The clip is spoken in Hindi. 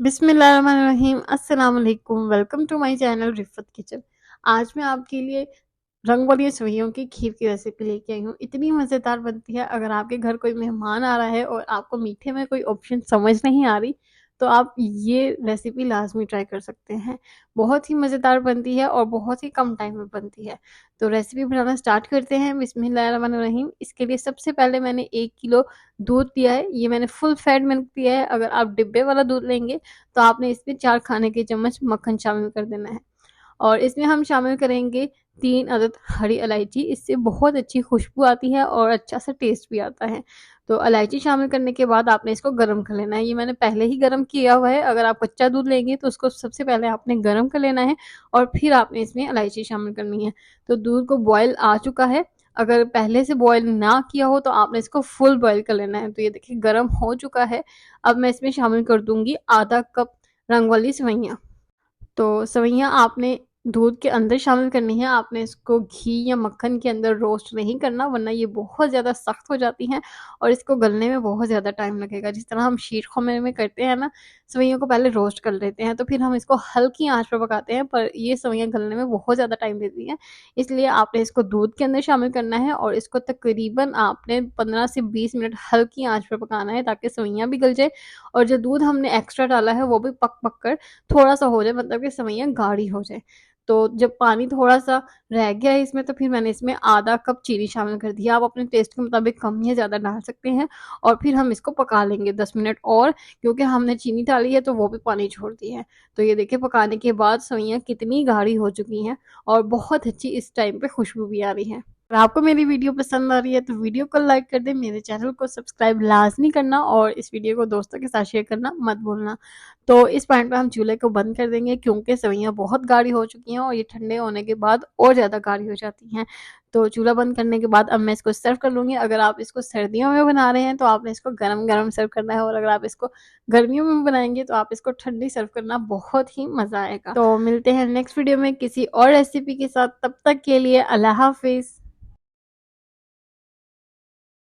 बिस्मिल्लाहिर्रहमानिर्रहीम। अस्सलाम वालेकुम। Welcome to my channel Rifat kitchen. आज मैं आपके लिए रंग वाली सेवइयों की खीर की रेसिपी लेके आई हूँ। इतनी मज़ेदार बनती है, अगर आपके घर कोई मेहमान आ रहा है और आपको मीठे में कोई ऑप्शन समझ नहीं आ रही, तो आप ये रेसिपी लाज़मी ट्राई कर सकते हैं। बहुत ही मज़ेदार बनती है और बहुत ही कम टाइम में बनती है। तो रेसिपी बनाना स्टार्ट करते हैं। बिस्मिल्लाहिर्रहमानिर्रहीम। इसके लिए सबसे पहले मैंने 1 किलो दूध लिया है। ये मैंने फुल फैट मिल्क लिया है। अगर आप डिब्बे वाला दूध लेंगे तो आपने इसमें 4 खाने के चम्मच मक्खन शामिल कर देना है। और इसमें हम शामिल करेंगे 3 अदद हरी इलायची। इससे बहुत अच्छी खुशबू आती है और अच्छा सा टेस्ट भी आता है। तो इलायची शामिल करने के बाद आपने इसको गरम कर लेना है। ये मैंने पहले ही गरम किया हुआ है। अगर आप कच्चा दूध लेंगे तो उसको सबसे पहले आपने गरम कर लेना है और फिर आपने इसमें इलायची शामिल करनी है। तो दूध को बॉयल आ चुका है। अगर पहले से बॉयल ना किया हो तो आपने इसको फुल बॉयल कर लेना है। तो ये देखिए गरम हो चुका है। अब मैं इसमें शामिल कर दूँगी आधा कप रंग वाली सेवइयाँ। तो सेवइयाँ आपने दूध के अंदर शामिल करनी है। आपने इसको घी या मक्खन के अंदर रोस्ट नहीं करना, वरना ये बहुत ज़्यादा सख्त हो जाती हैं और इसको गलने में बहुत ज़्यादा टाइम लगेगा। जिस तरह हम शीर ख़ुरमे में करते हैं ना, सेवइयों को पहले रोस्ट कर लेते हैं, तो फिर हम इसको हल्की आँच पे पकाते हैं, पर ये सेवइयाँ गलने में बहुत ज़्यादा टाइम लेती हैं। इसलिए आपने इसको दूध के अंदर शामिल करना है और इसको तकरीबन आपने 15 से 20 मिनट हल्की आँच पे पकाना है, ताकि सेवइयाँ भी गल जाए और जो दूध हमने एक्स्ट्रा डाला है वो भी पक-पक कर थोड़ा-सा हो जाए, मतलब कि सेवइयाँ गाढ़ी हो जाए। तो जब पानी थोड़ा-सा रह गया है इसमें, तो फिर मैंने इसमें आधा कप चीनी शामिल कर दिया। आप अपने टेस्ट के मुताबिक कम या ज़्यादा डाल सकते हैं और फिर हम इसको पका लेंगे 10 मिनट और, क्योंकि हमने चीनी डाली है तो वो भी पानी छोड़ती है। तो ये देखिए पकाने के बाद सेवइयाँ कितनी गाढ़ी हो चुकी हैं और बहुत अच्छी इस टाइम पे खुशबू भी आ रही है। अगर आपको मेरी वीडियो पसंद आ रही है तो वीडियो को लाइक कर दें, मेरे चैनल को सब्सक्राइब लाज़मी करना और इस वीडियो को दोस्तों के साथ शेयर करना मत भूलना। तो इस पॉइंट पे हम चूल्हे को बंद कर देंगे, क्योंकि सेवइयाँ बहुत गाढ़ी हो चुकी हैं और ये ठंडे होने के बाद और ज़्यादा गाढ़ी हो जाती हैं। तो चूल्हा बंद करने के बाद अब मैं इसको सर्व कर लूँगी। अगर आप इसको सर्दियों में बना रहे हैं तो आपने इसको गरम-गरम सर्व करना है और अगर आप इसको गर्मियों में बनाएँगे तो आप इसको ठंडी सर्व करना, बहुत ही मज़ा आएगा। तो मिलते हैं नेक्स्ट वीडियो में किसी और रेसिपी के साथ, तब तक के लिए अल्लाह हाफ़िज़।